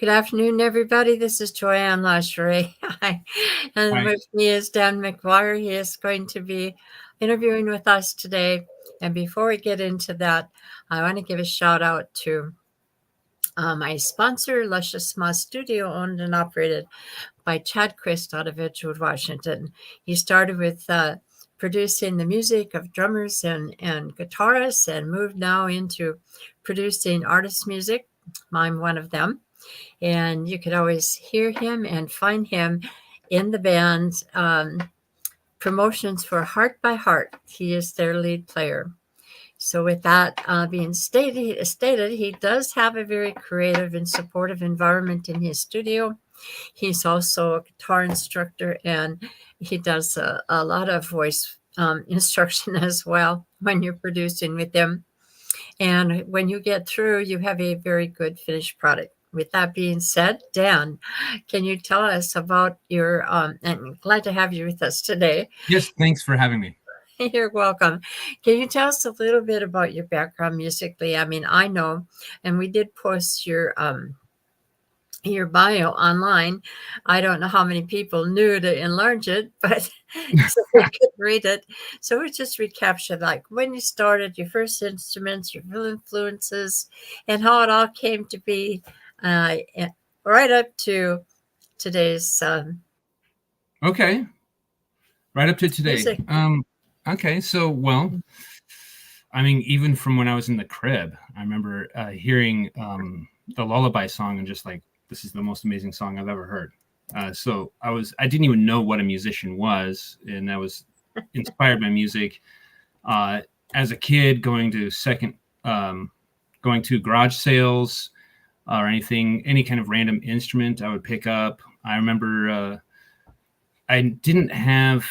Good afternoon, everybody. This is Joanne Lasheray. And Hi. with me is Dan McGuire. He is going to be interviewing with us today. And before we get into that, I want to give a shout out to my sponsor, Luscious Moss Studio, owned and operated by Chad Christ out of Edgewood, Washington. He started with producing the music of drummers and guitarists and moved now into producing artist music. I'm one of them. And you could always hear him and find him in the band promotions for Heart by Heart. He is their lead player. So, with that being stated, he does have a very creative and supportive environment in his studio. He's also a guitar instructor, and he does a lot of voice instruction as well when you're producing with him. And when you get through, you have a very good finished product. With that being said, Dan, can you tell us about your, and I'm glad to have you with us today. Yes, thanks for having me. You're welcome. Can you tell us a little bit about your background musically? I mean, I know, and we did post your bio online. I don't know how many people knew to enlarge it, but so they could read it. So we just recaptured like when you started, your first instruments, your influences, and how it all came to be, uh, right up to today's Okay, right up to today. music. Okay, so I mean, even from when I was in the crib, I remember hearing the Lullaby song and just like, this is the most amazing song I've ever heard. So I didn't even know what a musician was, and I was inspired by music as a kid, going to garage sales or any kind of random instrument I would pick up. I remember I didn't have.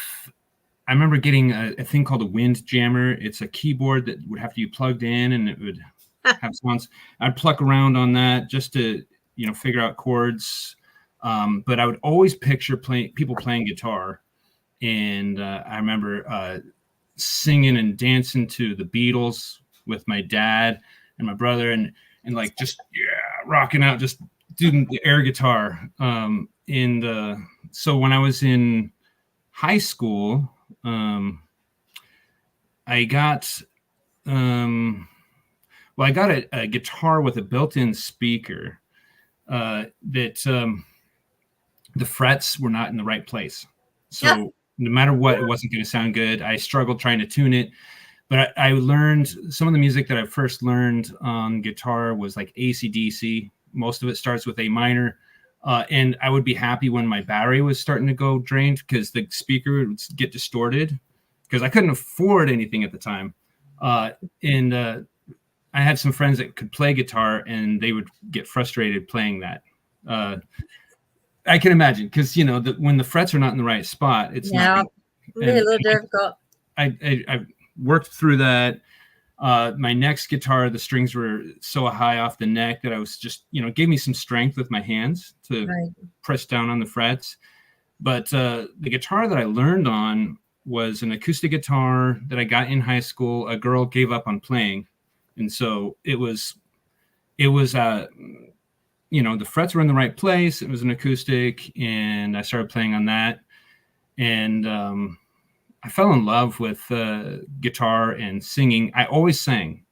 I remember getting a thing called a wind jammer. It's a keyboard that would have to be plugged in, and it would have sounds. I'd pluck around on that just to figure out chords. But I would always picture people playing guitar, and I remember singing and dancing to the Beatles with my dad and my brother, and like just rocking out, just doing the air guitar. So when I was in high school, I got a guitar with a built-in speaker that the frets were not in the right place. So no matter what, it wasn't going to sound good. I struggled trying to tune it. But I learned some of the music that I first learned on guitar was like AC/DC. Most of it starts with A minor. And I would be happy when my battery was starting to go drained because the speaker would get distorted because I couldn't afford anything at the time. And I had some friends that could play guitar and they would get frustrated playing that. I can imagine because, when the frets are not in the right spot, it's not. Yeah, a little difficult. I worked through that. My next guitar, the strings were so high off the neck that I was just, gave me some strength with my hands to press down on the frets. But the guitar that I learned on was an acoustic guitar that I got in high school. A girl gave up on playing. And so it was the frets were in the right place. It was an acoustic, and I started playing on that. And I fell in love with guitar and singing. I always sang.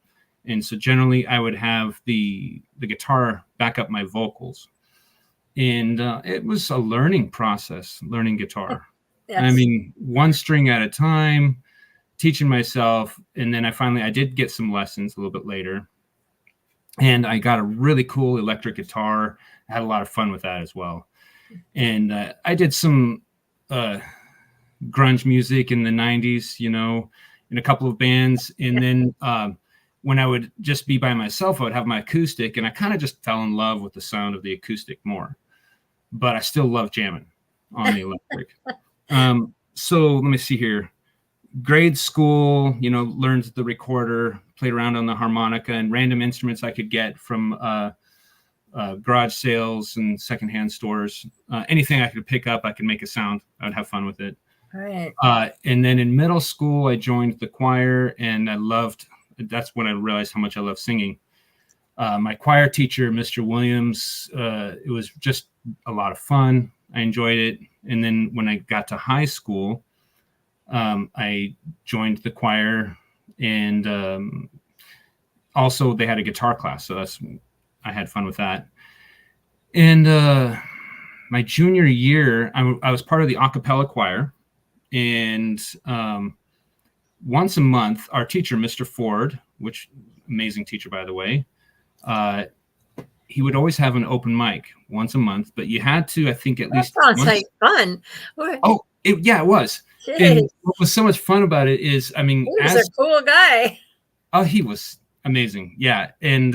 And so generally I would have the guitar back up my vocals. And it was a learning process, learning guitar. Yes. I mean, one string at a time, teaching myself. And then I did get some lessons a little bit later. And I got a really cool electric guitar. I had a lot of fun with that as well. And I did some grunge music in the 90s, in a couple of bands. And then when I would just be by myself, I would have my acoustic, and I kind of just fell in love with the sound of the acoustic more. But I still love jamming on the electric. So let me see here. Grade school, learned the recorder, played around on the harmonica and random instruments I could get from garage sales and secondhand stores. Anything I could pick up, I could make a sound. I would have fun with it. Right. And then in middle school, I joined the choir, and that's when I realized how much I love singing. My choir teacher, Mr. Williams, it was just a lot of fun. I enjoyed it. And then when I got to high school, I joined the choir, and also they had a guitar class. So I had fun with that. And my junior year, I was part of the a cappella choir. And once a month, our teacher, Mr. Ford, which amazing teacher, by the way, he would always have an open mic once a month, but you had to, I think, at That least sounds once. like fun. Oh, yeah, it was. Jeez, And what was so much fun about it is, I mean, he was a cool guy. he was amazing. Yeah. And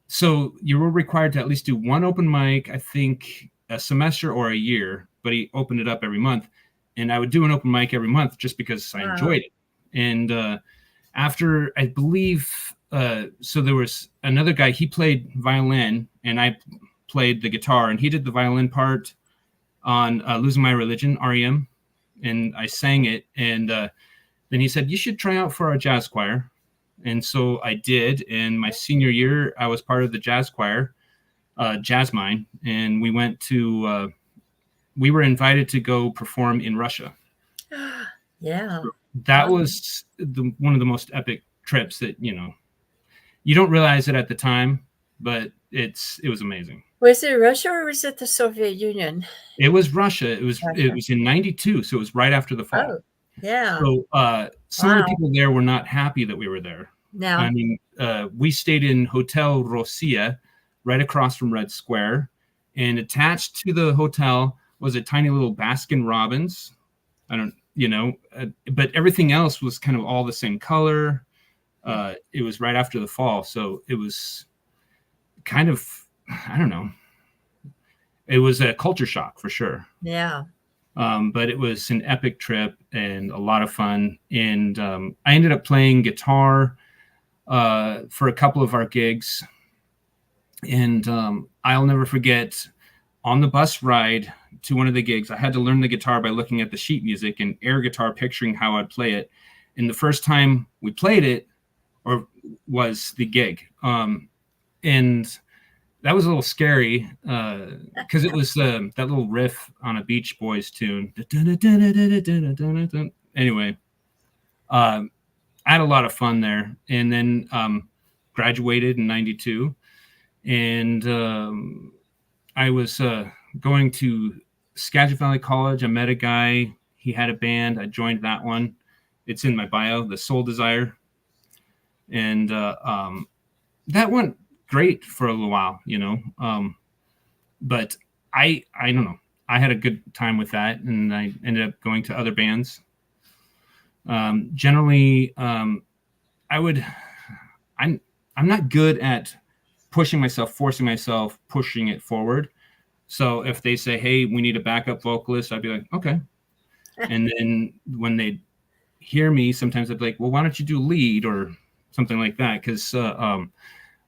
so you were required to at least do one open mic, I think a semester or a year, but he opened it up every month. And I would do an open mic every month just because I enjoyed it. And after, I believe, so there was another guy, he played violin and I played the guitar, and he did the violin part on Losing My Religion, REM. And I sang it. And then he said, you should try out for our jazz choir. And so I did. And my senior year, I was part of the jazz choir, Jazz Mine. And we went to, we were invited to go perform in Russia. Yeah. That was one of the most epic trips that, you don't realize it at the time, but it was amazing. Was it Russia or was it the Soviet Union? It was Russia. It was in 92. So it was right after the fall. Oh, yeah. So some of the people there were not happy that we were there. No. I mean, we stayed in Hotel Rossiya, right across from Red Square, and attached to the hotel was a tiny little Baskin Robbins. But everything else was kind of all the same color. It was right after the fall, so it was kind of, I don't know. It was a culture shock for sure. Yeah. But it was an epic trip and a lot of fun. And I ended up playing guitar for a couple of our gigs. And I'll never forget, on the bus ride to one of the gigs, I had to learn the guitar by looking at the sheet music and air guitar, picturing how I'd play it. And the first time we played it was the gig. And that was a little scary because it was that little riff on a Beach Boys tune. Anyway, I had a lot of fun there, and then graduated in 92. And I was going to Skagit Valley College. I met a guy. He had a band. I joined that one. It's in my bio, the Soul Desire. And that went great for a little while, but I don't know. I had a good time with that, and I ended up going to other bands. Generally, I'm not good at pushing myself, forcing myself, pushing it forward. So if they say, hey, we need a backup vocalist, I'd be like, okay. And then when they hear me, sometimes I'd be like, well, why don't you do lead or something like that? Because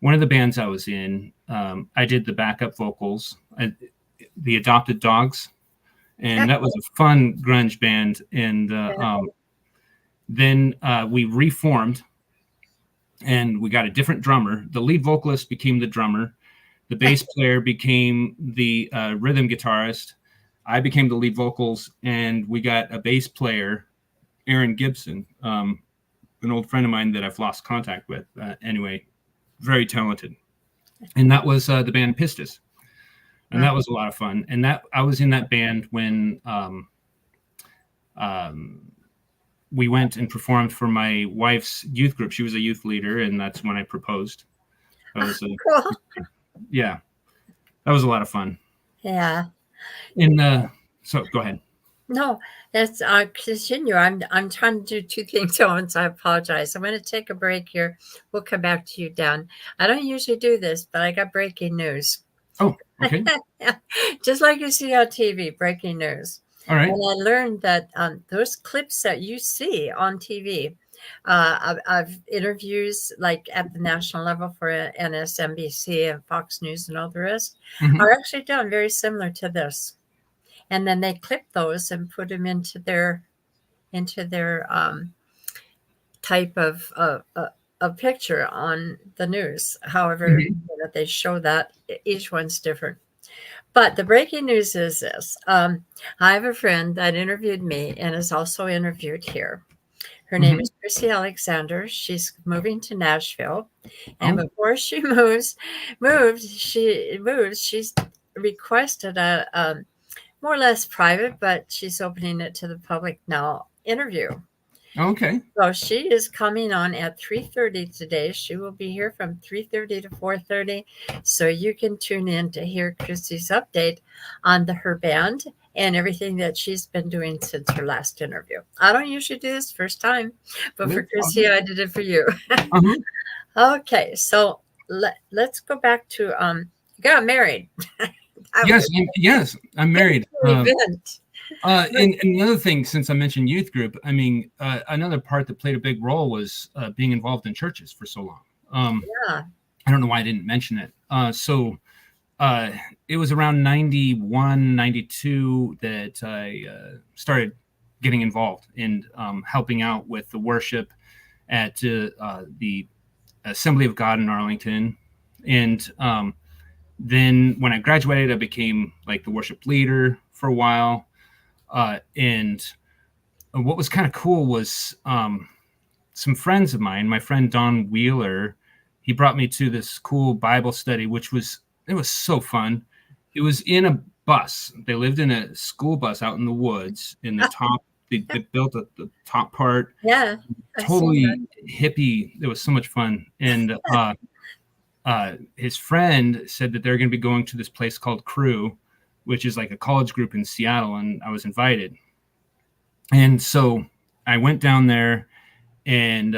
one of the bands I was in, I did the backup vocals, the Adopted Dogs, and that was a fun grunge band. And then we reformed, and we got a different drummer. The lead vocalist became the drummer. The bass player became the rhythm guitarist. I became the lead vocals, and we got a bass player, Aaron Gibson, an old friend of mine that I've lost contact with. Anyway, very talented. And that was the band Pistis. And that was a lot of fun. And that I was in that band when we went and performed for my wife's youth group. She was a youth leader, and that's when I proposed. That was Cool. Yeah, that was a lot of fun. Yeah. And so go ahead. No, that's continue. I'm trying to do two things at once. I apologize. I'm going to take a break here. We'll come back to you, Dan. I don't usually do this, but I got breaking news. Oh, okay. Just like you see on TV, breaking news. All right. And I learned that those clips that you see on TV of interviews like at the national level for NSNBC and Fox News and all the rest are actually done very similar to this. And then they clip those and put them into their type of a picture on the news. However, Mhm. they show that each one's different. But the breaking news is this. I have a friend that interviewed me and is also interviewed here. Her name Mhm. is Chrissy Alexander. She's moving to Nashville, and Oh, before she she's requested a more or less private, but she's opening it to the public now interview. okay. So she is coming on at 3:30 today. She will be here from 3:30 to 4:30. So you can tune in to hear Chrissy's update on her band and everything that she's been doing since her last interview. I don't usually do this first time, but for That's Chrissy, fun. I did it for you. Uh-huh. Okay, so let's go back to you got married. That was Yes, I'm a married. big event. And another thing, since I mentioned youth group, I mean, another part that played a big role was being involved in churches for so long. Yeah. I don't know why I didn't mention it. Uh, it was around 91, 92 that I started getting involved and helping out with the worship at the Assembly of God in Arlington. And then when I graduated, I became like the worship leader for a while. And what was kind of cool was some friends of mine, my friend Don Wheeler, he brought me to this cool Bible study, it was so fun. It was in a bus. They lived in a school bus out in the woods in the top. They built the top part, Yeah, I've seen totally hippie. It was so much fun. And his friend said that they're going to be going to this place called Crew, which is like a college group in Seattle, and I was invited. And so I went down there, and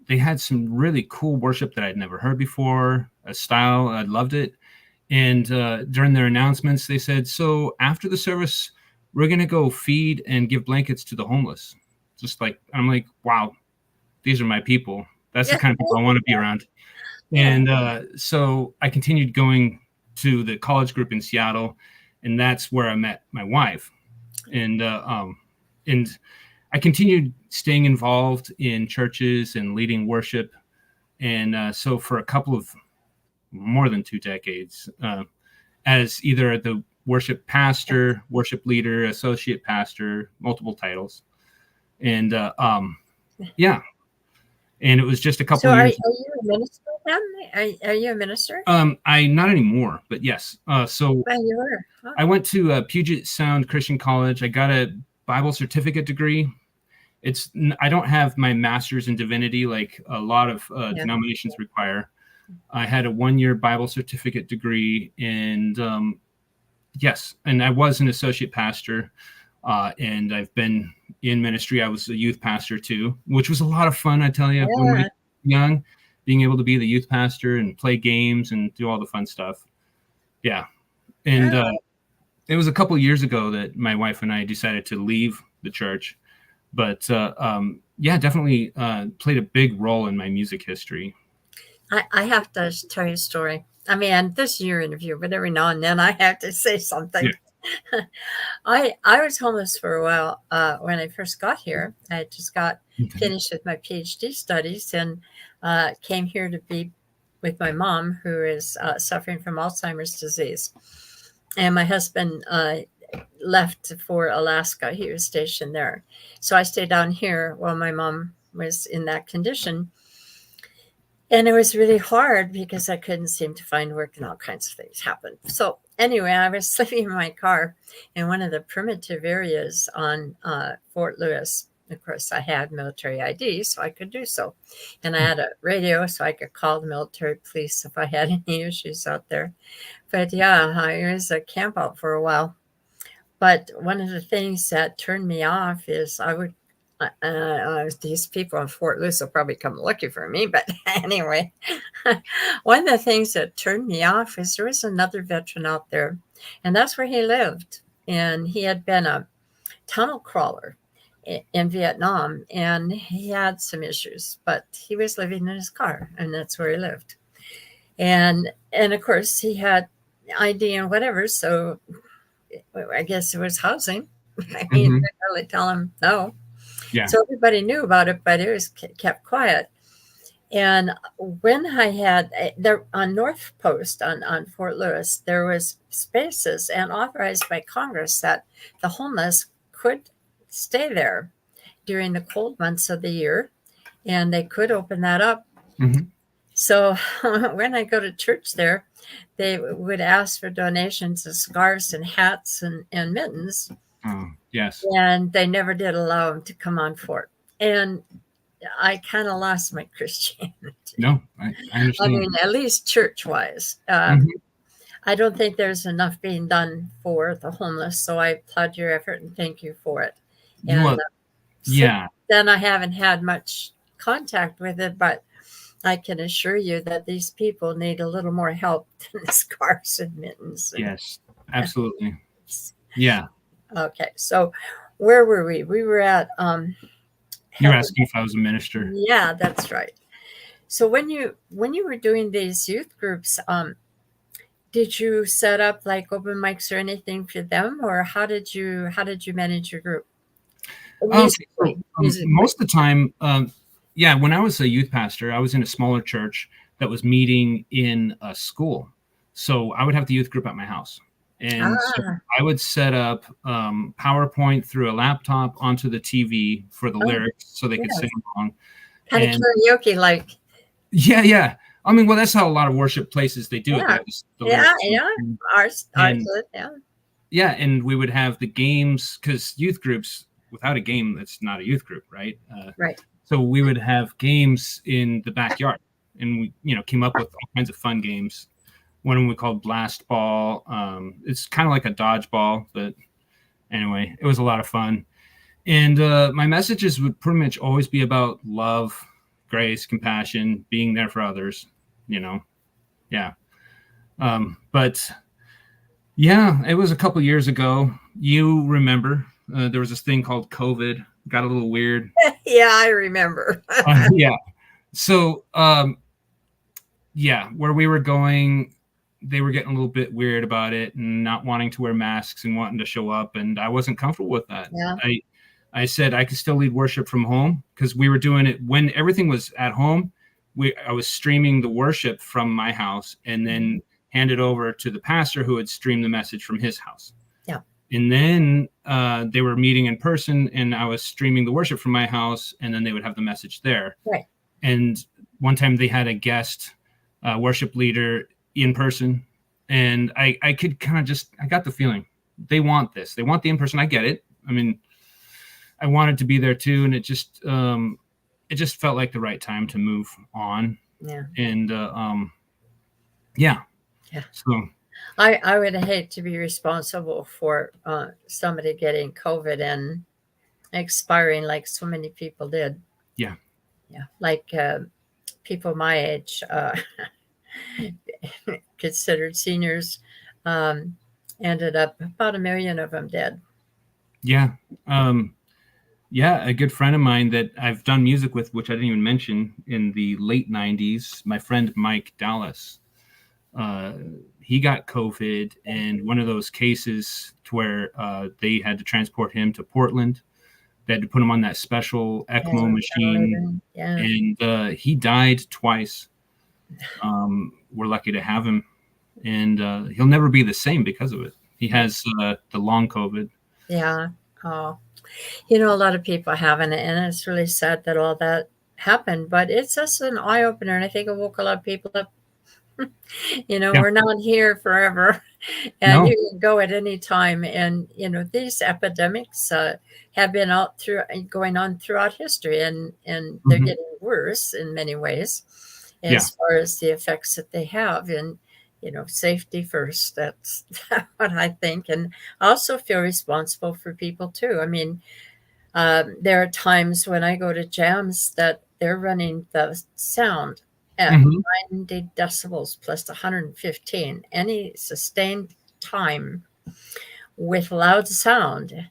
they had some really cool worship that I'd never heard before, a style. I loved it. And during their announcements, they said, so after the service, we're going to go feed and give blankets to the homeless. Just like, I'm like, wow, these are my people. That's the that. kind of people I want to be around. Yeah. And so I continued going to the college group in Seattle, and that's where I met my wife. And and I continued staying involved in churches and leading worship. And so for a couple of more than 2 decades, as either the worship pastor, worship leader, associate pastor, multiple titles. And yeah, and it was just a couple So of are years. you a minister then? Are you a minister? I not anymore, but yes. So Well, you were. Huh? I went to Puget Sound Christian College. I got a Bible certificate degree. I don't have my master's in divinity like a lot of Yeah. denominations require. I had a 1-year Bible certificate degree, and yes, and I was an associate pastor, and I've been in ministry. I was a youth pastor too, which was a lot of fun. I tell you, when we were Yeah. young, being able to be the youth pastor and play games and do all the fun stuff. Yeah, and Oh. it was a couple of years ago that my wife and I decided to leave the church, but yeah, definitely played a big role in my music history. I have to tell you a story. I mean, this is your interview, but every now and then I have to say Yeah. something. I was homeless for a while when I first got here. I just got Okay. finished with my PhD studies and came here to be with my mom, who is suffering from Alzheimer's disease. And my husband left for Alaska. He was stationed there. So I stayed down here while my mom was in that condition. And it was really hard because I couldn't seem to find work and all kinds of things happened. So anyway, I was sleeping in my car in one of the primitive areas on Fort Lewis. Of course, I had military ID, so I could do so. And I had a radio, so I could call the military police if I had any issues out there. But yeah, I was a camp out for a while. But one of the things that turned me off is I would these people in Fort Lewis will probably come looking for me. But anyway, one of the things that turned me off is there was another veteran out there, and that's where he lived. And he had been a tunnel crawler in Vietnam, and he had some issues, but he was living in his car, and that's where he lived. And of course, he had ID and whatever, so I guess it was housing. I mean, Mm-hmm. couldn't really tell him no. Yeah. So everybody knew about it, but it was kept quiet. And when I had there on North Post on Fort Lewis, there was spaces and authorized by Congress that the homeless could stay there during the cold months of the year, and they could open that up. Mhm. So when I go to church there, they would ask for donations of scarves and hats and mittens, Oh, yes. and they never did allow them to come on fort. And I kind of lost my Christianity. No, I I understand. mean, at least church wise. Mhm. I don't think there's enough being done for the homeless. So I applaud your effort and thank you for it. And Well, since yeah. then, I haven't had much contact with it, but I can assure you that these people need a little more help than the scarves and mittens. Yes, absolutely. Yeah. Okay, so where were we? We were at You were heaven. asking if I was a minister. Yeah, that's right. So when you were doing these youth groups, did you set up like open mics or anything for them, or how did you manage your group Okay, so, musically? most of the time, yeah, when I was a youth pastor, I was in a smaller church that was meeting in a school. So I would have the youth group at my house. And so Ah, I would set up PowerPoint through a laptop onto the TV for the oh, lyrics so they could sing yes, along. kind of And karaoke like. yeah, yeah. I mean, well, that's how a lot of worship places they do it. They Yeah, have the yeah, lyrics. yeah. Ours And did, yeah. yeah, and we would have the games because youth groups without a game, that's not a youth group, right? Right. So we would have games in the backyard, and we, came up with all kinds of fun games. One we called Blast Ball. It's kind of like a dodgeball, but anyway, it was a lot of fun. And my messages would pretty much always be about love, grace, compassion, being there for others. You know, yeah. But yeah, it was a couple years ago. You remember there was this thing called COVID. Got a little weird. Yeah, I remember. Yeah. So yeah, where we were going, they were getting a little bit weird about it and not wanting to wear masks and wanting to show up, and I wasn't comfortable with that. Yeah, I said I could still lead worship from home because we were doing it when everything was at home. I was streaming the worship from my house and then hand it over to the pastor who would stream the message from his house. yeah, And then they were meeting in person, and I was streaming the worship from my house, and then they would have the message there. right. And one time they had a guest worship leader in person, and I could kind of I got the feeling they want this. They want the in person. I get it. I mean, I wanted to be there too, and it just felt like the right time to move on. Yeah, And yeah, yeah. so I would hate to be responsible for somebody getting COVID and expiring like so many people did. yeah, Yeah, like people my age, considered seniors, um, ended up about 1 million of them dead. yeah. Yeah, a good friend of mine that I've done music with, which I didn't even mention, in the late 90s, my friend Mike Dallas. He got COVID, and one of those cases to where they had to transport him to Portland. They had to put him on that special ECMO machine, Yeah, and he died twice. We're lucky to have him, and he'll never be the same because of it. He has the long COVID. yeah. Oh, you know, a lot of people haven't, and it's really sad that all that happened. But it's just an eye opener, and I think it woke a lot of people up. You know, Yeah, we're not here forever, and no, you can go at any time. And you know, these epidemics have been out through going on throughout history, and they're hmm, getting worse in many ways yeah, as far as the effects that they have. And you know, safety first. That's what I think, and I also feel responsible for people too. I mean, there are times when I go to jams that they're running the sound at hmm, 90 decibels plus 115. Any sustained time with loud sound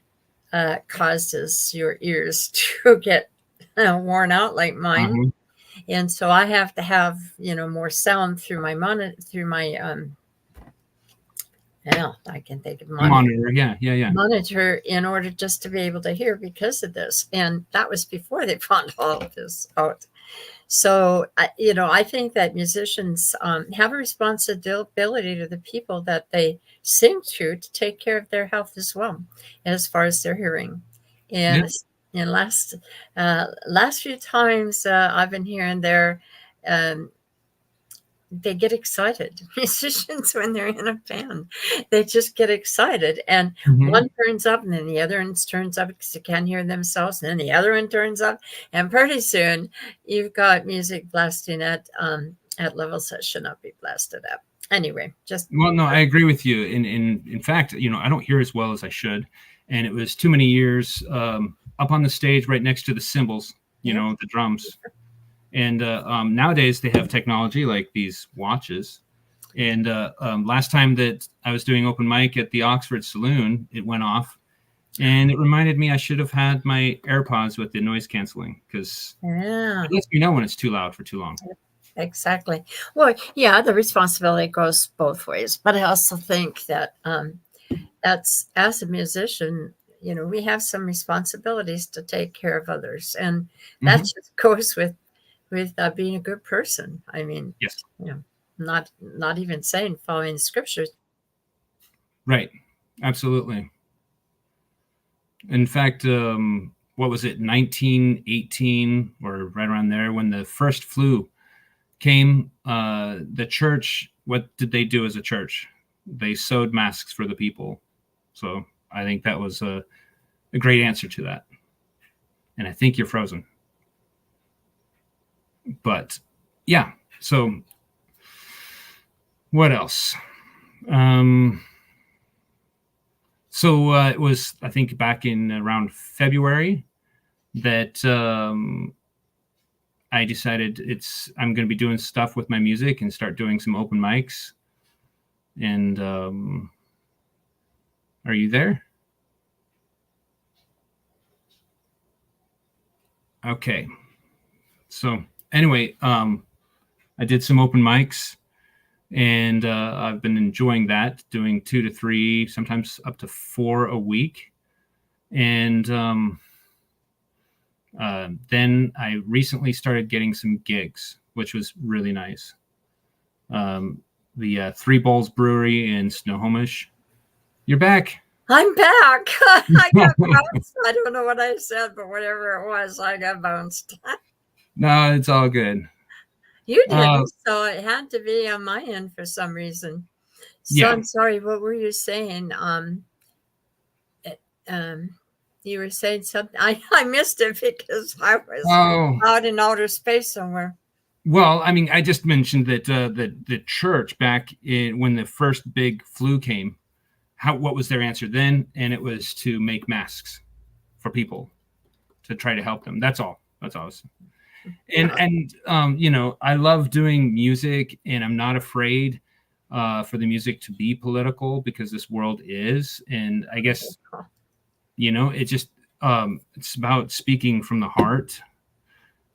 causes your ears to get worn out like mine. uh-huh. And so I have to have, you know, more sound through my Yeah, I can think of Monitor. Yeah. monitor in order just to be able to hear because of this. And that was before they found all of this out. So, I think that musicians have a responsibility to the people that they sing to take care of their health as well, as far as their hearing. Yeah. And last few times I've been here and there, um, they get excited. Musicians, when they're in a band, they just get excited, and Hmm. one turns up, and then the other one turns up because they can't hear themselves, and then the other one turns up, and pretty soon you've got music blasting at levels that should not be blasted at. Anyway, just Well, no, I agree with you. In fact, I don't hear as well as I should, and it was too many years up on the stage right next to the cymbals, yeah, the drums. And nowadays they have technology like these watches. And last time that I was doing open mic at the Oxford Saloon, it went off, and it reminded me I should have had my AirPods with the noise canceling, because yeah. it lets me know when it's too loud for too long. Exactly. Well, yeah, the responsibility goes both ways, but I also think that that's as a musician, we have some responsibilities to take care of others, and that Hmm. just goes with being a good person. I mean, Yes. not even saying following the scriptures. Right. Absolutely. In fact, what was it, 1918 or right around there, when the first flu came, the church, what did they do as a church? They sewed masks for the people. So I think that was a great answer to that. And I think you're frozen. But yeah, so what else? So it was, I think, back in around February that I decided I'm going to be doing stuff with my music and start doing some open mics. And are you there? Okay. So anyway, I did some open mics, and I've been enjoying that, doing 2 to 3, sometimes up to 4 a week. And then I recently started getting some gigs, which was really nice. The Three Bowls Brewery in Snohomish. You're back. I'm back. I got bounced. I don't know what I said, but whatever it was, I got bounced. No, it's all good. You did, so it had to be on my end for some reason. So Yeah. I'm sorry. What were you saying? You were saying something. I missed it because I was Oh, out in outer space somewhere. well, I mean, I just mentioned that the church back when the first big flu came, what was their answer then? And it was to make masks for people to try to help them. That's all. That's all. And I love doing music, and I'm not afraid for the music to be political, because this world is. And I guess it just it's about speaking from the heart.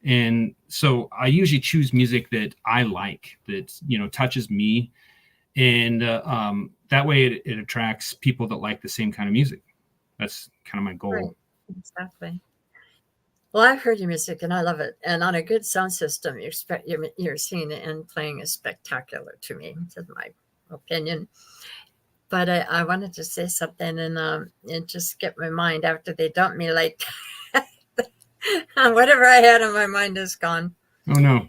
And so I usually choose music that I like, that touches me, and that way it attracts people that like the same kind of music. That's kind of my goal. Right. Exactly. Well, I've heard your music and I love it. And on a good sound system, you're singing and playing is spectacular to me, to my opinion. But I wanted to say something, and it just skipped my mind after they dumped me. Like whatever I had on my mind is gone. Oh no.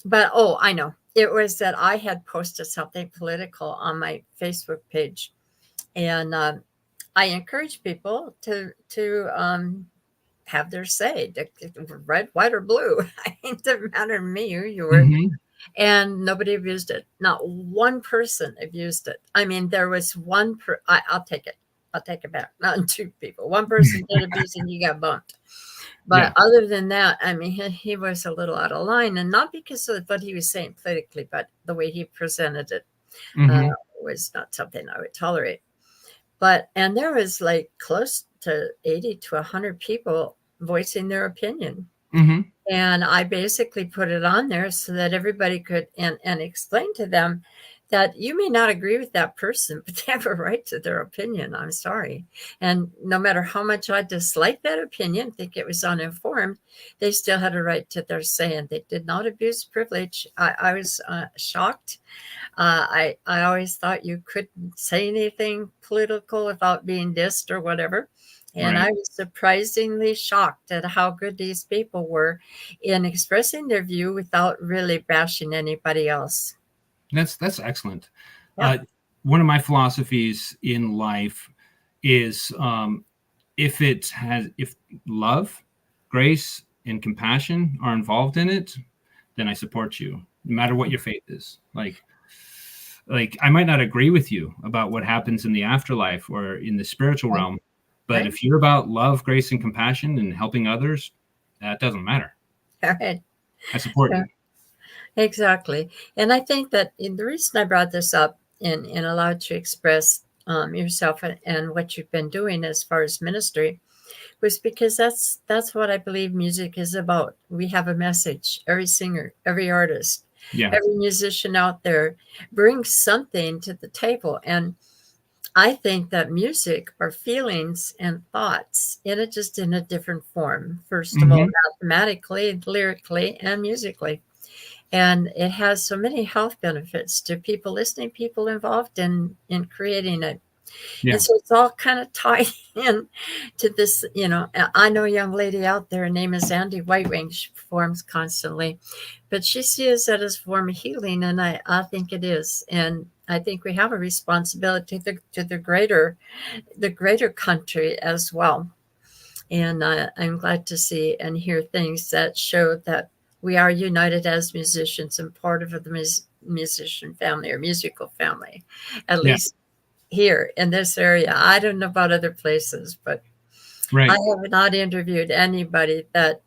But I know, it was that I had posted something political on my Facebook page, and I encourage people to have their say, red, white, or blue. It doesn't matter to me who you were. Mm-hmm. And nobody abused it. Not one person abused it. I mean, there was one. I'll take it. I'll take it back. Not 2 people. One person did abuse and he got bumped. But other than that, I mean, he was a little out of line, and not because of what he was saying politically, but the way he presented it Mm-hmm. was not something I would tolerate. And there was like close to 80 to 100 people voicing their opinion. Mm-hmm. And I basically put it on there so that everybody could and explain to them that you may not agree with that person, but they have a right to their opinion. I'm sorry. And no matter how much I dislike that opinion, think it was uninformed, they still had a right to their say, and they did not abuse privilege. I was shocked. I always thought you couldn't say anything political without being dissed or whatever. And I Right. was surprisingly shocked at how good these people were in expressing their view without really bashing anybody else. That's excellent. Yeah. Uh, one of my philosophies in life is if love, grace, and compassion are involved in it, then I support you, no matter what your faith is. Like I might not agree with you about what happens in the afterlife or in the spiritual Right. realm, but Right. if you're about love, grace, and compassion and helping others, that doesn't matter. Right. I support Yeah, you. exactly. And I think that the reason I brought this up and allowed to express yourself and what you've been doing as far as ministry was because that's what I believe music is about. We have a message. Every singer, every artist, Yeah. every musician out there brings something to the table. And I think that music are feelings and thoughts in it, just in a different form. First of all, Hmm. mathematically, lyrically, and musically. And it has so many health benefits to people listening, people involved in creating it. And Yeah. so it's all kind of tied in to this, I know a young lady out there, her name is Andy Whitewing. She performs constantly, but she sees that as a form of healing, and I think it is. And I think we have a responsibility to the greater country as well. And I'm glad to see and hear things that show that we are united as musicians and part of the musician family or musical family, at Yeah. least here in this area. I don't know about other places, but I Right. have not interviewed anybody that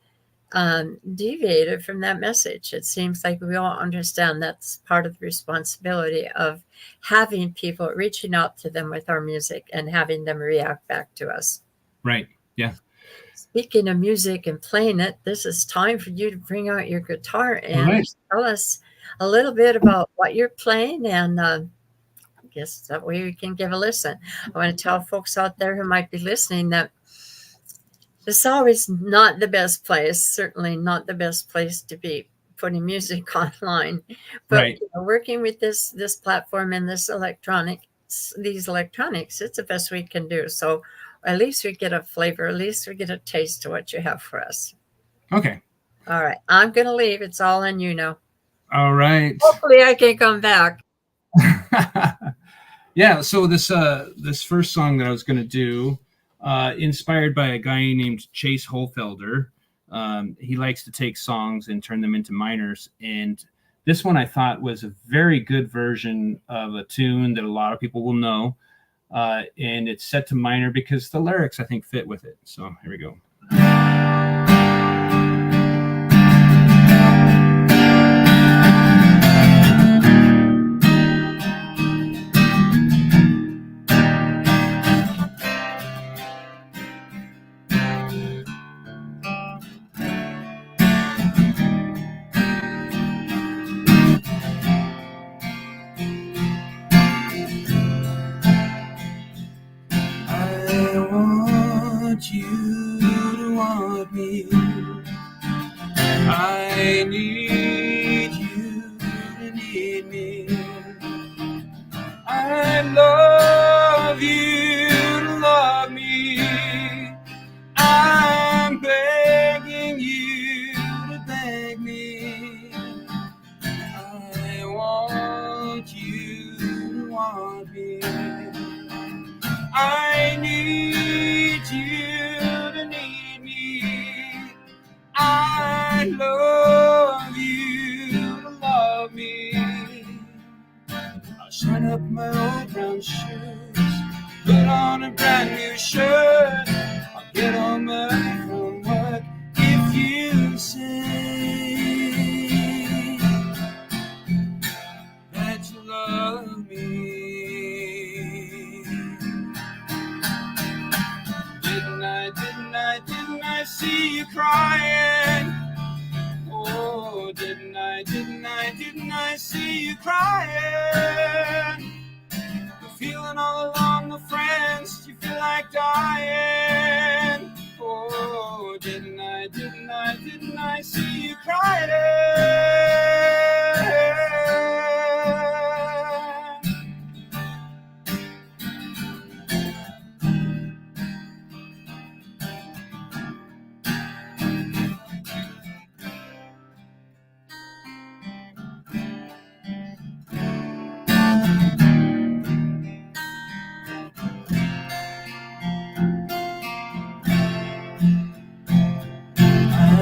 deviated from that message. It seems like we all understand that's part of the responsibility of having people reaching out to them with our music and having them react back to us. Right. Yeah. Speaking of music and playing it, this is time for you to bring out your guitar All and right. just tell us a little bit about what you're playing, and I guess that way we can give a listen. I want to tell folks out there who might be listening that it's always not the best place, certainly not the best place to be putting music online. But Right. working with this platform and these electronics, it's the best we can do. So at least we get a flavor, at least we get a taste of what you have for us. Okay. All right, I'm gonna leave. It's all on you now. All right. Hopefully, I can come back. Yeah. So this first song that I was going to do, inspired by a guy named Chase Holfelder. He likes to take songs and turn them into minors, and this one I thought was a very good version of a tune that a lot of people will know, and it's set to minor because the lyrics I think fit with it. So here we go. I want you to want me. I need you to need me. I love you to love me. I'm begging you to beg me. I want you to want me. I need you to need me. I love you to love me. I'll shine up my old brown shoes, put on a brand new shirt. I'll get home early from work if you say that you love me. Didn't I see you crying? Oh, didn't I see you crying? Feeling all along the friends, you feel like dying. Oh, didn't I see you crying?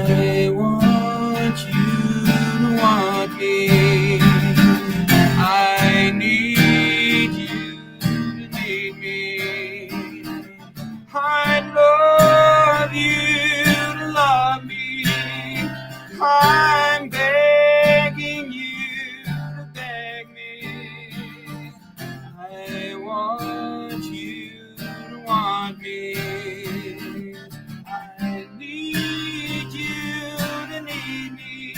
I want you to want me. I need you to need me. I'd love you to love me. I'm begging you to beg me. I want you to want me. I need you to need me.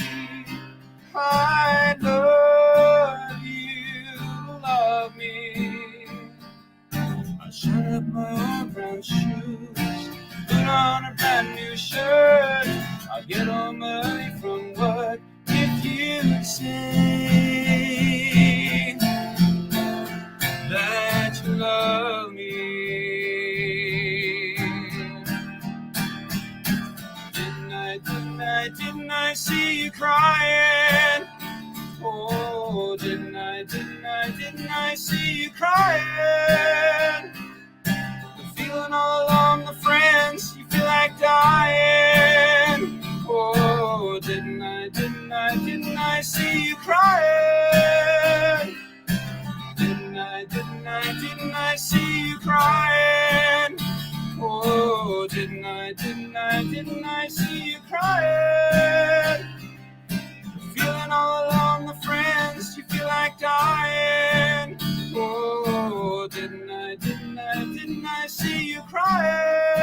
I love you to love me. I shut up my old brown shoes, put on a brand new shirt. I'll get home early from work if you say that you love me. Didn't I see you crying? Oh, didn't I see you crying? Feeling all along the friends, you feel like dying. Oh, didn't I see you crying? Didn't I see you crying? Oh, didn't I see you crying? Feeling all along the friends, you feel like dying. Oh, didn't I see you crying?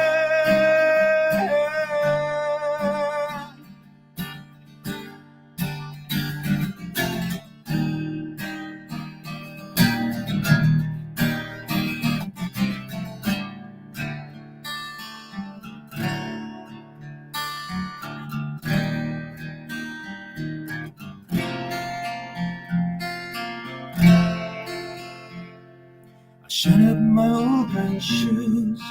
Shut up my old brown shoes,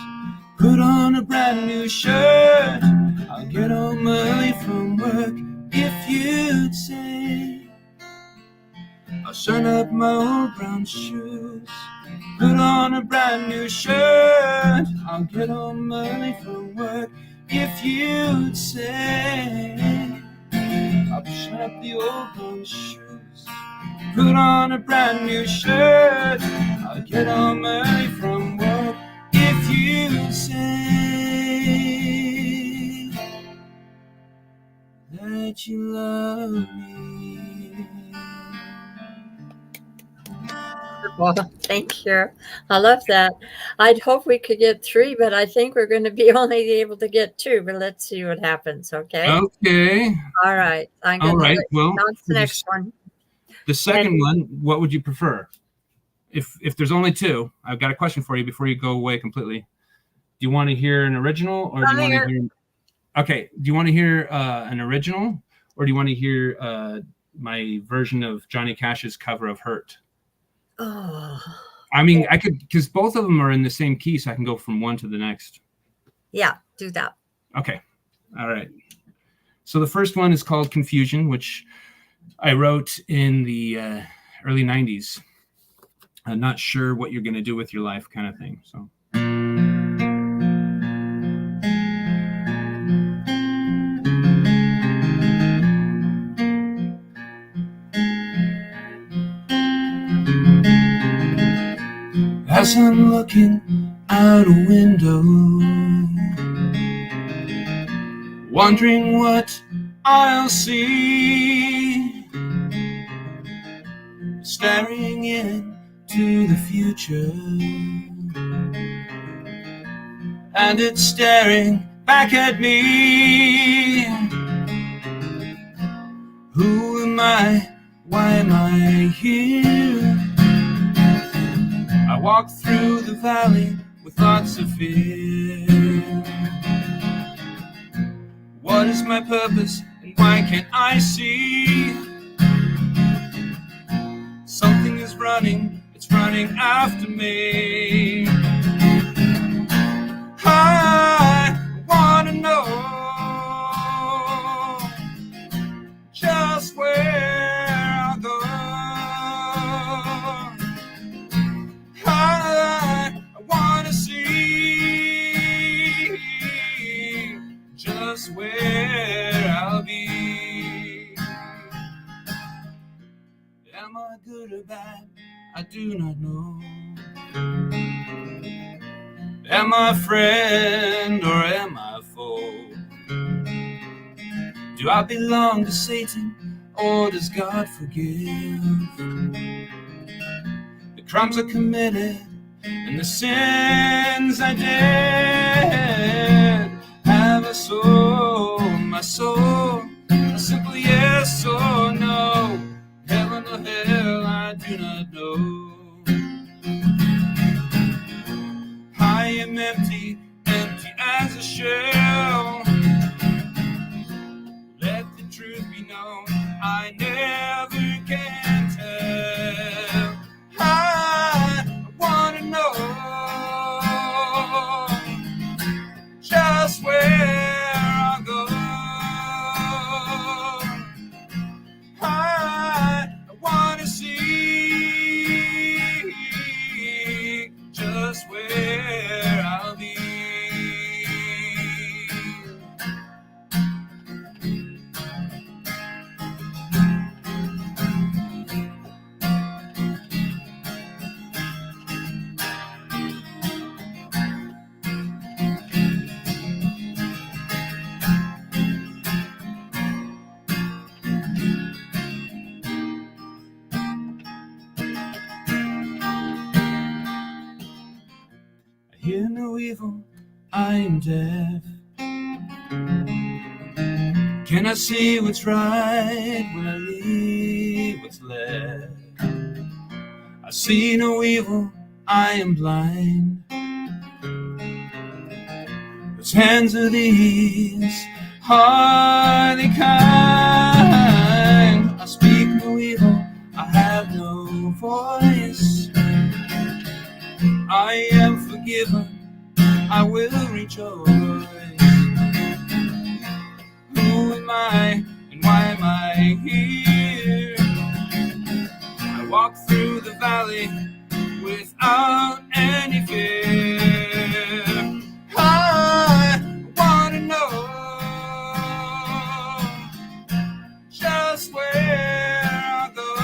put on a brand new shirt. I'll get home early from work if you'd say. I'll shut up my old brown shoes, put on a brand new shirt. I'll get home early from work if you'd say. I'll shut up the old brown shoes, put on a brand new shirt. I'll get home early from work if you say that you love me. Well, thank you. I love that. I'd hope we could get 3, but I think we're going to be only able to get 2, but let's see what happens, okay? Okay. All right. I'm All going right. to Well, announce the next one. The second one, what would you prefer? If there's only 2, I've got a question for you before you go away completely. Do you want to hear an original, or do you want to hear? Okay. Do you want to hear an original, or do you want to hear my version of Johnny Cash's cover of "Hurt"? Oh. I mean, I could, because both of them are in the same key, so I can go from one to the next. Yeah, do that. Okay. All right. So the first one is called "Confusion," which I wrote in the early 90s. I'm not sure what you're going to do with your life, kind of thing. So. As I'm looking out a window, wondering what I'll see, staring into the future, and it's staring back at me. Who am I? Why am I here? I walk through the valley with lots of fear. What is my purpose and why can't I see? Something is running, it's running after me. I wanna know just where I'll go. I wanna see just where I'll be. Am I good or bad? I do not know. Am I a friend or am I a foe? Do I belong to Satan or does God forgive? The crimes I committed and the sins I did. Have a soul, my soul, a simple yes or no. Heaven or hell, I do not know. I am empty, empty as a shell. Let the truth be known, I never can tell. I wanna know just where I'll go. I wanna see just where I'll be. I hear no evil, I am deaf. Can I see what's right when I leave what's left? I see no evil, I am blind. Whose hands are these? Are they kind? I speak no evil, I have no voice. I am forgiven, I will rejoice. Who am I and why am I here? I walk through the valley without any fear. I wanna know just where I'll go.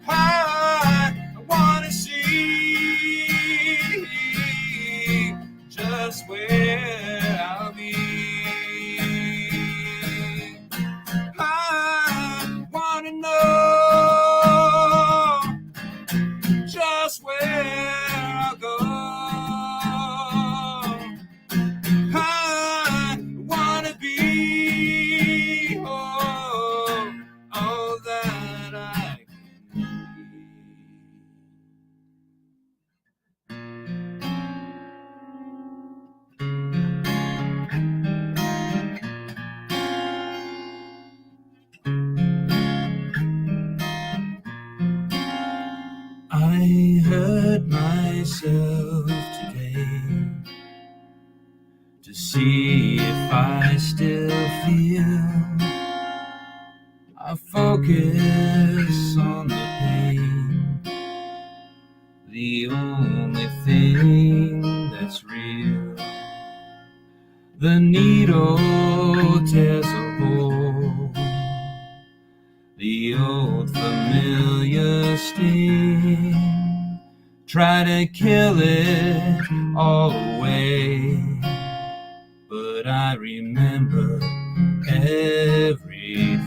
I wanna see just where I'll be. I wanna know just where I'll go. I wanna be all that I can I hurt myself today to see if I still feel. I focus on the pain, the only thing that's real. The needle tears a hole, the old familiar sting. Try to kill it all away, but I remember everything.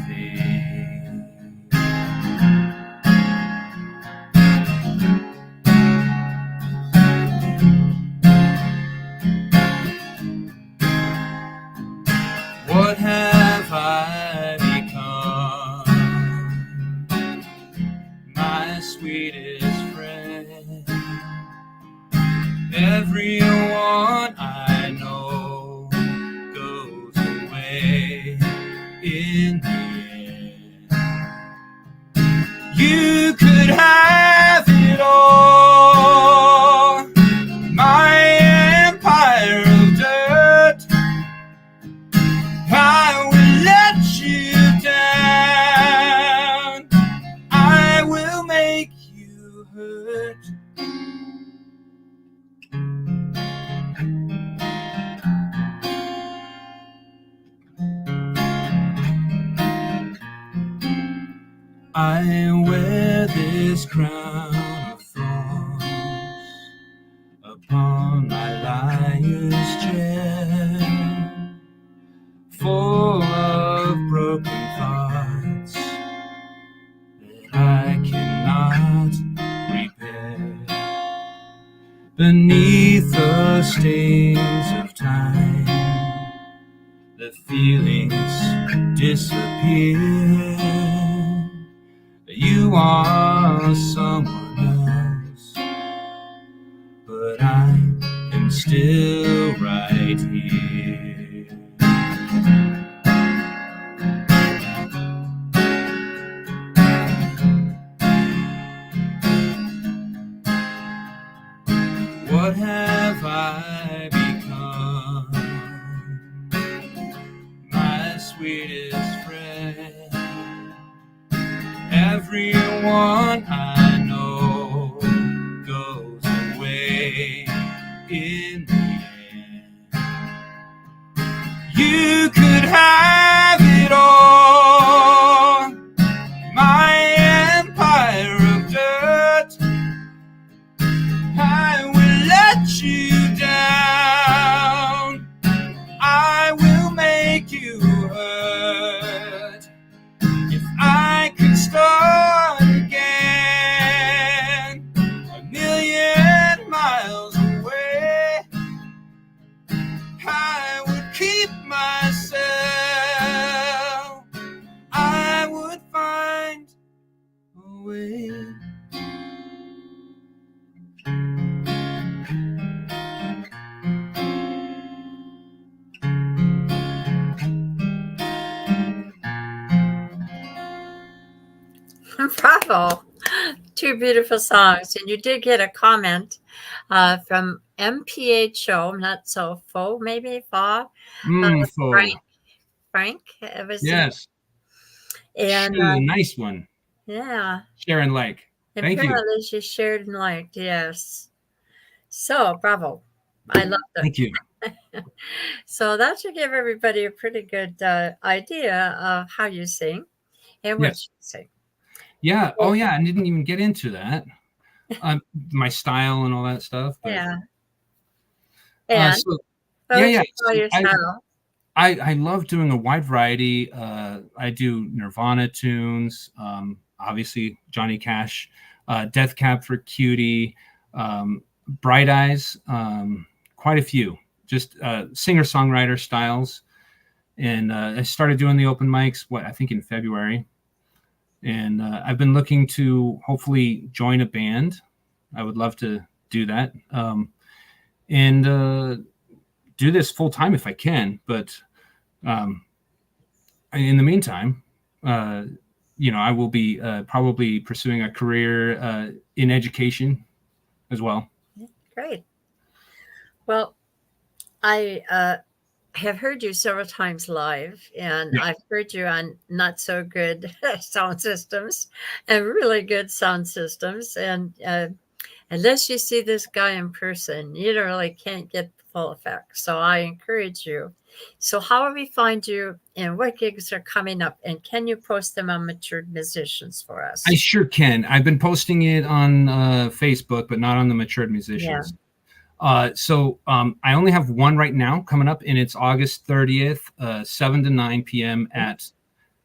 What have I become? My sweet sweetest friend. Everyone I know goes away in the end. You could have it all, my empire of dirt. I will let you down. I will make you hurt. I wear this crown of thorns upon my liar's chair, full of broken thoughts that I cannot repair. Beneath the stains of time, the feelings disappear. You are someone else, but I am still right here. What have I become, my sweetest friend? Everyone I know goes away in the end. You could have it all, my empire of dirt. I will let you down. I will make you hurt. If I could start again, a million miles away, I would keep myself. I would find a way. Bravo. Two beautiful songs. And you did get a comment from MPHO, not so faux, maybe fa. Frank. Frank. It was Yes. and a nice one. yeah. Share and like. Thank you. Apparently she shared and liked, yes. So bravo. I loved it. Thank you. So that should give everybody a pretty good idea of how you sing and what Yes. you sing. Yeah. Oh, yeah. I didn't even get into that. My style and all that stuff. But, Yeah. And so, yeah. So I love doing a wide variety. I do Nirvana tunes, obviously Johnny Cash, Death Cab for Cutie, Bright Eyes, quite a few, just singer-songwriter styles. And I started doing the open mics, I think in February. And I've been looking to hopefully join a band. I would love to do that. And do this full time if I can. But in the meantime, I will be probably pursuing a career in education as well. Great. Well, I have heard you several times live, and I've heard you on not so good sound systems and really good sound systems. And unless you see this guy in person, you really can't get the full effect. So I encourage you. So how will we find you, and what gigs are coming up? And can you post them on Matured Musicians for us? I sure can. I've been posting it on Facebook, but not on the Matured Musicians. Yeah. So I only have one right now coming up, and it's August 30th, 7 to 9 p.m. at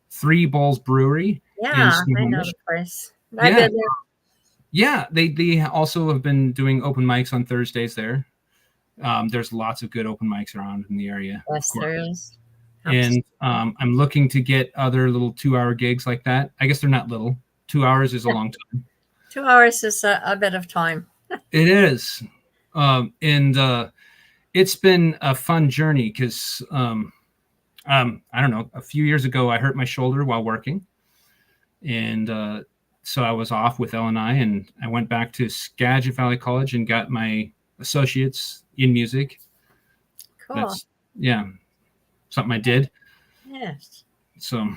Three Bowls Brewery. Yeah, I know the place. I've been there. Yeah, they also have been doing open mics on Thursdays there. There's lots of good open mics around in the area. Yes, there is. And I'm looking to get other little 2-hour gigs like that. I guess they're not little. 2 hours is a long time. 2 hours is a bit of time. It is. And it's been a fun journey because I don't know, a few years ago, I hurt my shoulder while working. And so I was off with L&I, and I went back to Skagit Valley College and got my associates in music. Cool. Yeah, something I did. Yes. So,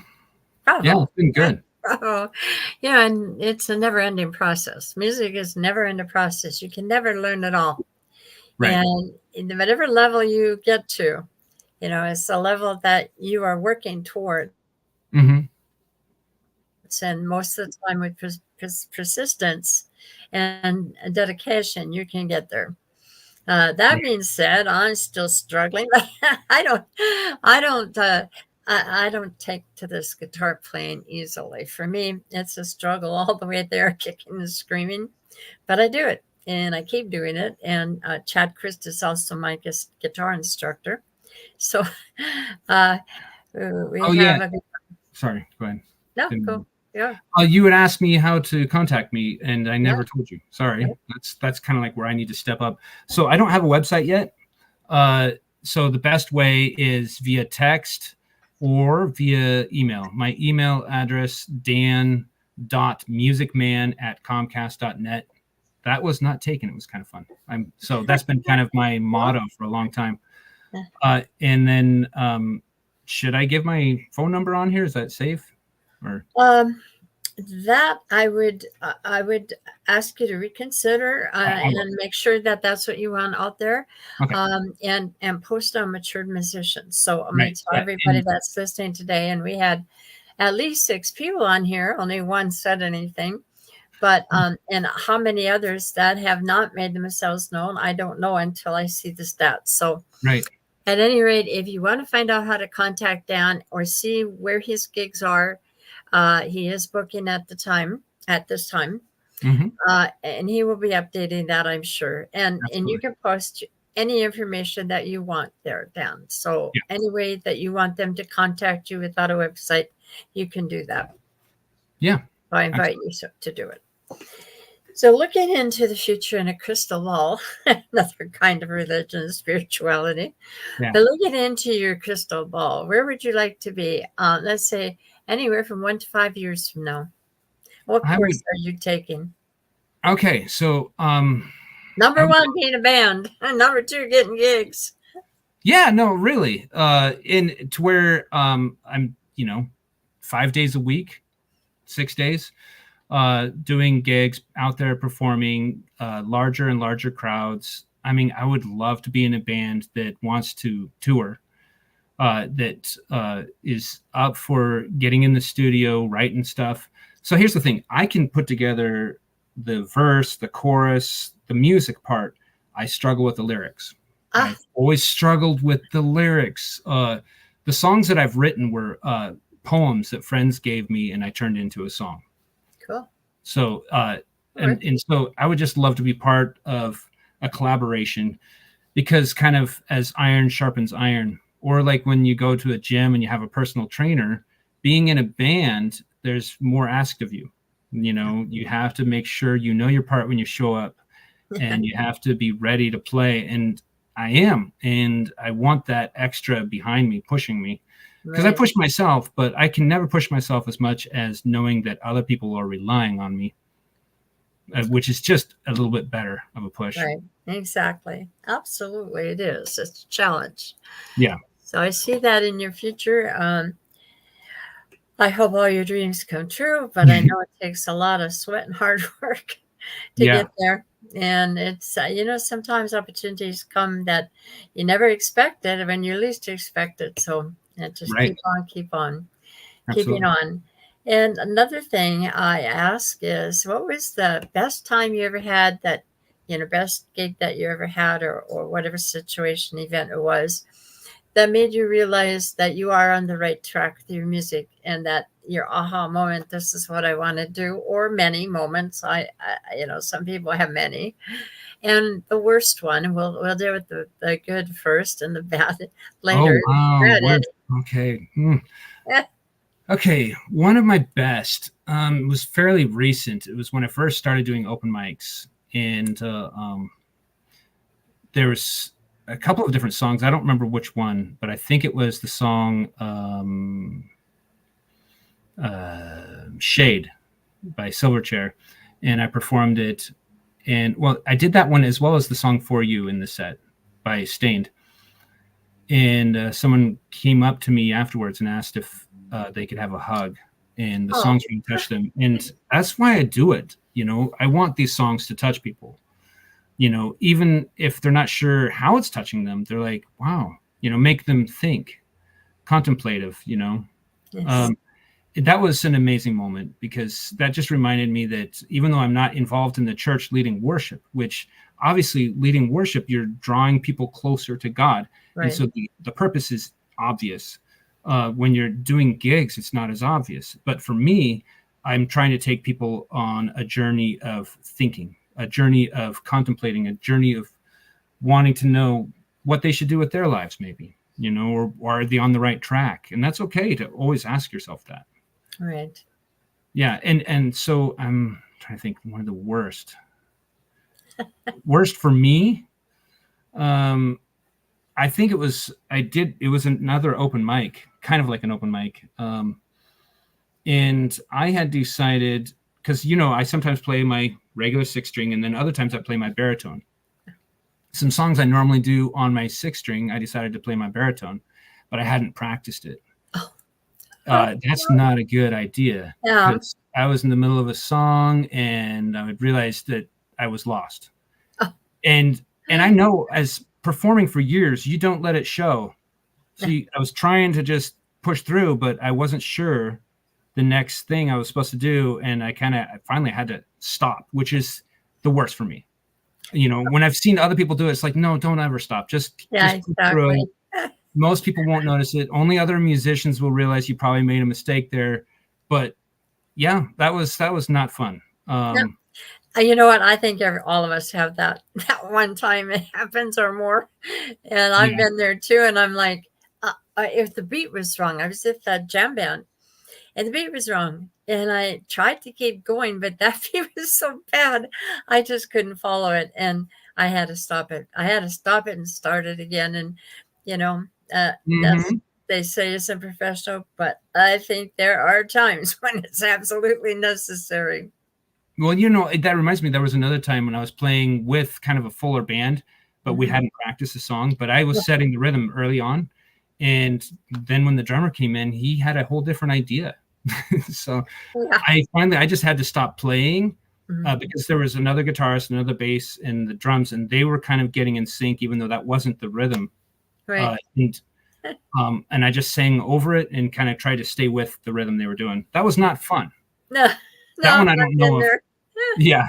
Bravo. yeah, it's been good. Bravo. Yeah, and it's a never-ending process. Music is never-ending process. You can never learn it all. Right. And in whatever level you get to, it's a level that you are working towards. Mm-hmm. And most of the time with persistence and dedication, you can get there. That being said, I'm still struggling. I don't, I don't, I don't take to this guitar playing easily. For me, it's a struggle all the way there, kicking and screaming, but I do it and I keep doing it. And Chad Christ is also my guitar instructor. So we have Sorry, go ahead. No, go. Yeah. You would ask me how to contact me, and I never told you. Sorry. Yeah. That's kind of like where I need to step up. So I don't have a website yet. So the best way is via text or via email. My email address, dan.musicman@comcast.net. That was not taken. It was kind of fun. So that's been kind of my motto for a long time. And then should I give my phone number on here? Is that safe? Or that I would ask you to reconsider and make sure that that's what you want out there. Okay. And post on Matured Musicians. So I'm going to tell everybody that's listening today, and we had at least 6 people on here, only one said anything, but and how many others that have not made themselves known, I don't know until I see the stats. So at any rate, if you want to find out how to contact Dan or see where his gigs are, he is booking at this time, mm-hmm. And he will be updating that, I'm sure. And you can post any information that you want there, Dan. So any way that you want them to contact you without a website, you can do that. Yeah. I invite you to do it. So looking into the future in a crystal ball, another kind of religion and spirituality, but looking into your crystal ball, where would you like to be? Let's say anywhere from 1 to 5 years from now. What course are you taking? Okay, so number 1 being a band, and number 2 getting gigs. Yeah, no, really. To where I'm, 5 days a week, 6 days. Doing gigs, out there performing, larger and larger crowds. I mean, I would love to be in a band that wants to tour, that is up for getting in the studio, writing stuff. So here's the thing. I can put together the verse, the chorus, the music part. I struggle with the lyrics. I've always struggled with the lyrics. The songs that I've written were poems that friends gave me, and I turned into a song. Cool. So, and so I would just love to be part of a collaboration, because kind of as iron sharpens iron, or like when you go to a gym and you have a personal trainer, being in a band, there's more asked of you. You have to make sure you know your part when you show up, and you have to be ready to play. And I am, and I want that extra behind me, pushing me. Because I push myself, but I can never push myself as much as knowing that other people are relying on me, which is just a little bit better of a push. Right. Exactly. Absolutely. It is. It's a challenge. Yeah. So I see that in your future. I hope all your dreams come true, but I know it takes a lot of sweat and hard work to get there. And it's, sometimes opportunities come that you never expected when you least expect it. So just keep on, keeping on. And another thing I ask is, what was the best time you ever had that, best gig that you ever had, or whatever situation, event it was, that made you realize that you are on the right track with your music, and that your aha moment, this is what I want to do, or many moments. I some people have many. And the worst one, we'll deal with the good first and the bad later. Oh, wow. Okay. Okay, one of my best was fairly recent. It was when I first started doing open mics, and there was a couple of different songs. I don't remember which one, but I think it was the song Shade by Silverchair, and I performed it. And well, I did that one as well as the song For You in the set by Stained. And someone came up to me afterwards and asked if they could have a hug, and the songs really touched them. And that's why I do it. You know, I want these songs to touch people. You know, even if they're not sure how it's touching them, they're like, wow, you know, make them think, contemplative, you know. Yes. That was an amazing moment, because that just reminded me that even though I'm not involved in the church leading worship, which obviously leading worship, you're drawing people closer to God. Right. And so the purpose is obvious. When you're doing gigs, it's not as obvious. But for me, I'm trying to take people on a journey of thinking, a journey of contemplating, a journey of wanting to know what they should do with their lives, maybe, you know, or are they on the right track? And that's okay to always ask yourself that. Right. Yeah. And so I'm trying to think, one of the worst for me. I think it was another open mic, kind of like an open mic. And I had decided, because, you know, I sometimes play my regular 6-string, and then other times I play my baritone. Some songs I normally do on my 6-string, I decided to play my baritone, but I hadn't practiced it. That's not a good idea. Yeah. Because I was in the middle of a song and I realized that I was lost. Oh. And I know, as performing for years, you don't let it show. See, I was trying to just push through, but I wasn't sure the next thing I was supposed to do. And I finally had to stop, which is the worst for me. You know, when I've seen other people do it, it's like, no, don't ever stop. Just push through. Most people won't notice it. Only other musicians will realize you probably made a mistake there. But yeah, that was not fun. You know what? I think all of us have that one time it happens or more. And I've been there too. And I'm like, if the beat was wrong, I was at that jam band and the beat was wrong. And I tried to keep going, but that beat was so bad, I just couldn't follow it. And I had to stop it. I had to stop it and start it again. And, you know, that's, they say it's unprofessional, but I think there are times when it's absolutely necessary. Well, you know, that reminds me, there was another time when I was playing with kind of a fuller band, but we hadn't practiced a song, but I was setting the rhythm early on. And then when the drummer came in, he had a whole different idea. So I just had to stop playing because there was another guitarist, another bass, and the drums, and they were kind of getting in sync, even though that wasn't the rhythm. Right. And I just sang over it and kind of tried to stay with the rhythm they were doing. That was not fun. No, that one I don't know if, yeah,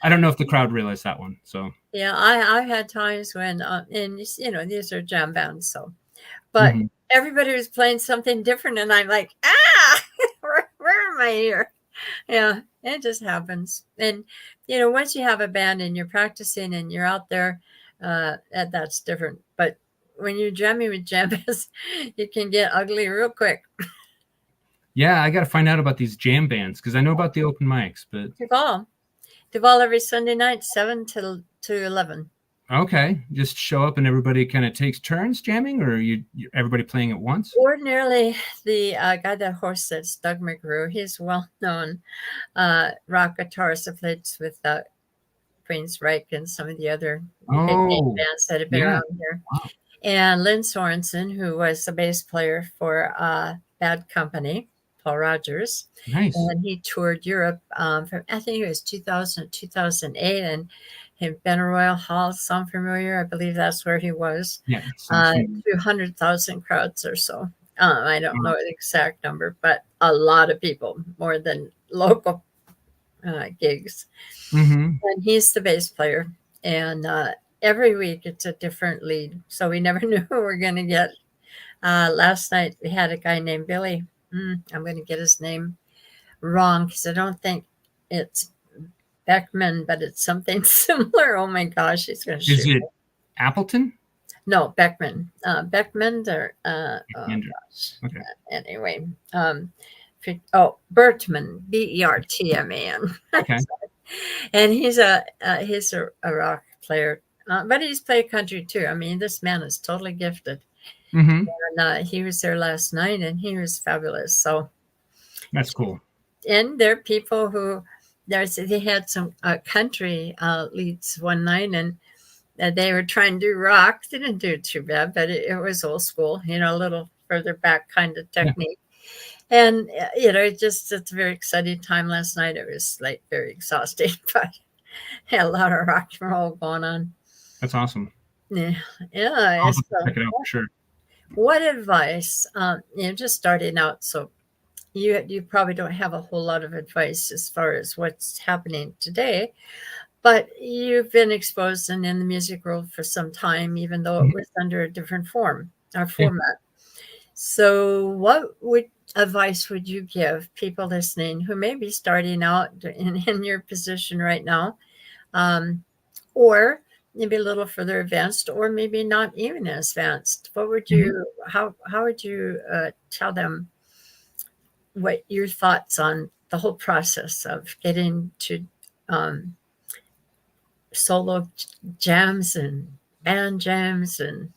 I don't know if the crowd realized that one. So yeah, I've had times when and you know, these are jam bands, so but everybody was playing something different, and I'm like, where am I here? Yeah, it just happens. And you know, once you have a band and you're practicing and you're out there, that's different. But when you're jamming with jam bands, it can get ugly real quick. Yeah, I got to find out about these jam bands, because I know about the open mics, but Duval every Sunday night, 7 to 11. Okay, just show up and everybody kind of takes turns jamming, or everybody playing at once? Ordinarily, the guy that hosts it's Doug McGuire. He's well-known rock guitarist that plays with Queensryche and some of the other big name bands that have been around here. Wow. And Lynn Sorensen, who was the bass player for Bad Company, Paul Rogers. Nice. And he toured Europe from, I think it was 2000 to 2008, and he'd been Royal Hall, sound familiar? I believe that's where he was. Yeah. 200,000 crowds or so. I don't know the exact number, but a lot of people, more than local gigs. And he's the bass player. And every week it's a different lead. So we never knew who we were going to get. Last night we had a guy named Billy. I'm going to get his name wrong because I don't think it's Beckman, but it's something similar. Oh my gosh, he's going to shoot. Is it Appleton? No, Beckman. Beckman or okay. Anyway, Bertman, Bertman. Okay. And he's a rock player, but he's played country too. I mean, this man is totally gifted. Mm-hmm. And he was there last night, and he was fabulous. So, That's cool. and there are people who they had some country leads one night, and they were trying to do rock. They didn't do it too bad, but it was old school, a little further back kind of Yeah. technique. And it's a very exciting time last night. It was like very exhausting, but had a lot of rock and roll going on. That's awesome. Yeah, I'll have to so check it out for sure. what advice? Just starting out, so you probably don't have a whole lot of advice as far as what's happening today, but you've been exposed and in the music world for some time, even though it Mhm. was under a different form or Yeah. format. So, what advice would you give people listening who may be starting out in your position right now, um, or maybe a little further advanced, or maybe not even as advanced? What would Mhm. you how would you tell them what your thoughts on the whole process of getting to um, solo jams and band jams and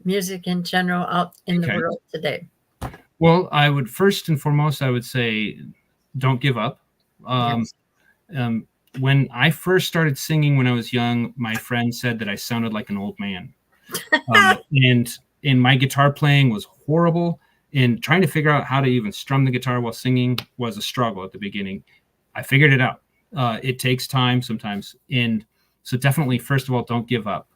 music in general out in the Okay. world today? Well, I would first and foremost, I would say, don't give up. Um, Yes. um, when I first started singing when I was young, my friend said that I sounded like an old man, and my guitar playing was horrible. And trying to figure out how to even strum the guitar while singing was a struggle at the beginning. I figured it out. It takes time sometimes, and so definitely, first of all, don't give up.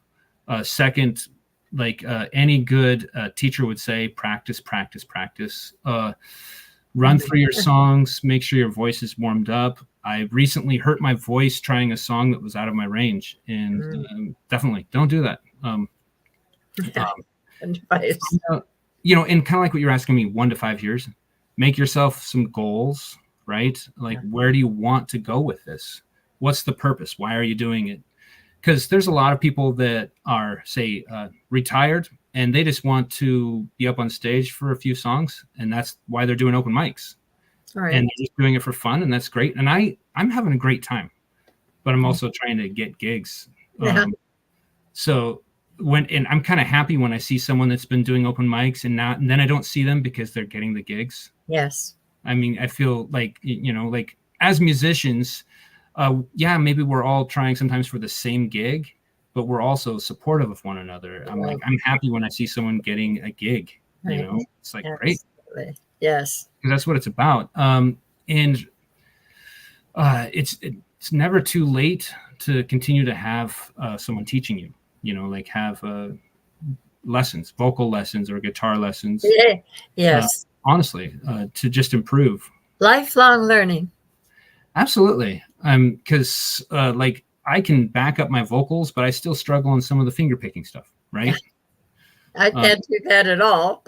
Second, like any good teacher would say, practice, practice, practice. Run through your songs, make sure your voice is warmed up. I recently hurt my voice trying a song that was out of my range, and definitely don't do that. Advice. And kind of like what you're asking me, 1 to 5 years, make yourself some goals, right? Like, where do you want to go with this? What's the purpose? Why are you doing it? Because there's a lot of people that are, say, retired, and they just want to be up on stage for a few songs, and that's why they're doing open mics. Right. And they're just doing it for fun, and that's great. And I'm having a great time, but I'm also trying to get gigs. Yeah. So and I'm kind of happy when I see someone that's been doing open mics and then I don't see them because they're getting the gigs. Yes. I mean, I feel like, like as musicians, maybe we're all trying sometimes for the same gig, but we're also supportive of one another. Right. I'm happy when I see someone getting a gig, Right. it's like, great. Absolutely. Yes. Because that's what it's about. And it's never too late to continue to have someone teaching you, like have lessons, vocal lessons or guitar lessons. Yeah. Yes. Honestly, to just improve. Lifelong learning. Absolutely. Because like I can back up my vocals, but I still struggle on some of the finger picking stuff, right? I can't do that at all.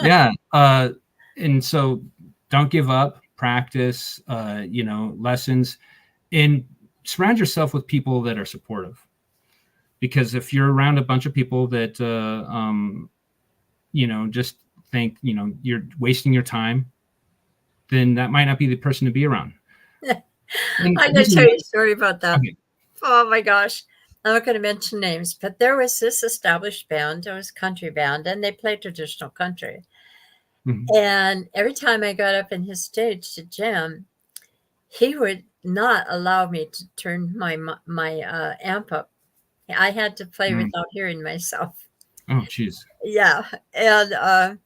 Yeah. And so don't give up, practice, lessons, and surround yourself with people that are supportive. Because if you're around a bunch of people that, just think, you're wasting your time, then that might not be the person to be around. I'm going to tell you a story about that. Okay. Oh my gosh. I'm not going to mention names, but there was this established band. It was a country band, and they played traditional country. Mm-hmm. And every time I got up in his stage to jam, he would not allow me to turn my amp up. I had to play without hearing myself. Oh, jeez. Yeah. And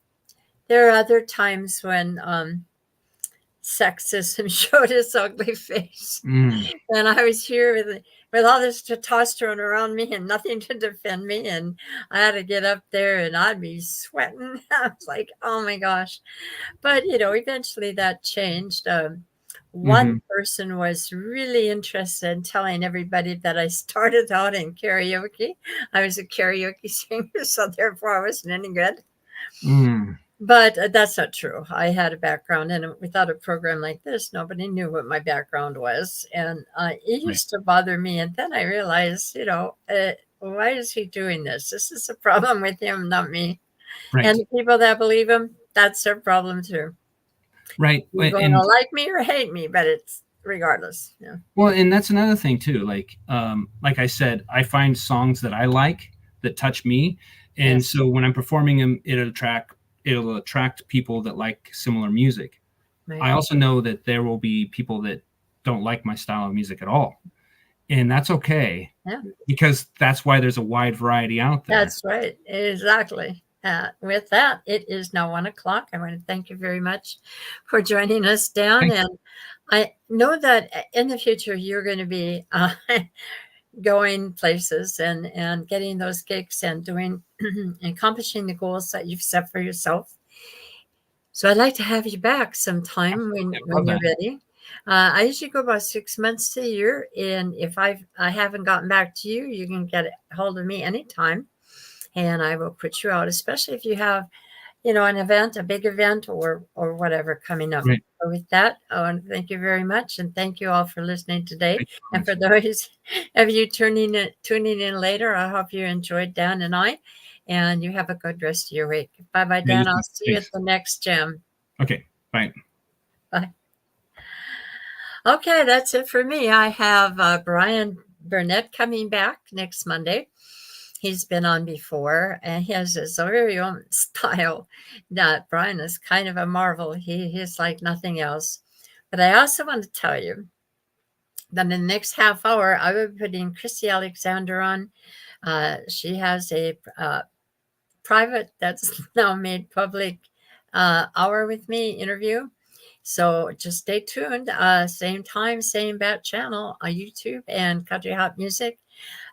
there are other times when sexism showed its ugly face. And I was here with all this testosterone around me and nothing to defend me. And I had to get up there and I'd be sweating. I was like, oh my gosh. But, eventually that changed. One person was really interested in telling everybody that I started out in karaoke. I was a karaoke singer, so therefore I wasn't any good. But that's not true. I had a background, and without a program like this, nobody knew what my background was. And it used to bother me. And then I realized, why is he doing this? This is a problem with him, not me. Right. And the people that believe him, that's their problem too. Right. You're going to And like me or hate me, but it's regardless. Yeah. well, and that's another thing too. Like I said, I find songs that I like that touch me, and Yes. so when I'm performing them, it'll attract people that like similar music. Right. I also know that there will be people that don't like my style of music at all, and that's okay Yeah. because that's why there's a wide variety out there. That's right. Exactly. With that, it is now 1 o'clock. I want to thank you very much for joining us, Dan. Thank And I know that in the future you're going to be going places and getting those gigs and doing accomplishing the goals that you've set for yourself. So I'd like to have you back sometime Absolutely. I when love you're that. ready. I usually go about 6 months to a year, and if I haven't gotten back to you, you can get a hold of me anytime, and I will put you out, especially if you have an event, a big event, or whatever coming up. Right. So with that, I want to thank you very much, and thank you all for listening today. Thank you so And much. for those of you tuning in later, I hope you enjoyed Dan and I, and you have a good rest of your week. Bye bye, Yeah, you Dan. I'll too. see you at Thanks. the next jam. Okay. Bye. Bye. Okay, that's it for me. I have Brian Burnett coming back next Monday. He's been on before, and he has his very own style. That Brian is kind of a marvel. He's like nothing else. But I also want to tell you that in the next half hour, I will be putting Christy Alexander on. She has a private that's now made public hour with me interview. So just stay tuned. Same time, same bat channel on YouTube and Country Hot Music.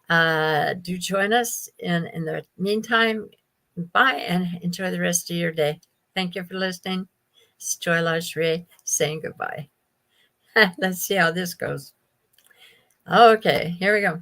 Do join us. In the meantime, bye and enjoy the rest of your day. Thank you for listening. It's Joy Lingerie saying goodbye. Let's see how this goes. Okay, here we go.